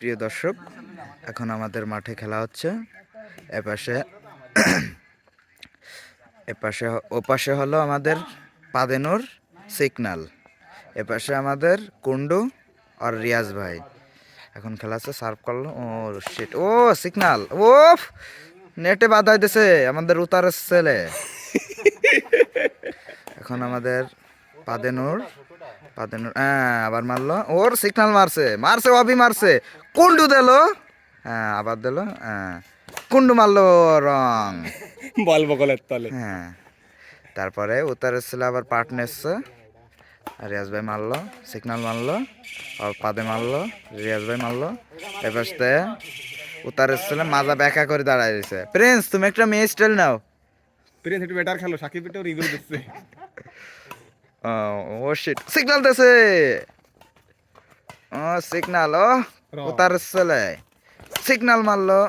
প্রিয় দর্শক, এখন আমাদের মাঠে খেলা হচ্ছে। এপাশে এপাশে ওপাশে হলো আমাদের পাদেনুর সিগনাল, এপাশে আমাদের কুন্ডু আর রিয়াজ ভাই। এখন খেলা হচ্ছে, সার্ভ করলো। ও শিট, ও সিগনাল, ও নেটে বাধা দিতেছে আমাদের উতারের ছেলে। এখন আমাদের পাদেনুর হ্যাঁ আবার মারলো, ওর সিগনাল মারছে মারছে অভি মারছে, কুন্ডু দিল, হ্যাঁ আবার দিল, হ্যাঁ কুন্ডু মারলো রং বল বগলের তলে। হ্যাঁ। তারপরে উত্তরের ছেলে আবার পাট নিচ্ছে, রিয়াজ ভাই মারলো, সিগনাল মারলো, আর পাদে মারলো, রিয়াজ ভাই মারলো। এবার উত্তরের ছেলে মাজা ব্যাখ্যা করে দাঁড়ায় দিছে। প্রিন্স তুমি একটা মেয়ে স্টাইল নাও। প্রিন্স একটু বেটার খেলো, সাকিব একটু রিভিউ দিচ্ছে। ও শিট, সিগনাল দিছে, ও সিগনাল, ও রং। উত্তরের ছেলে সিগনাল মারলো,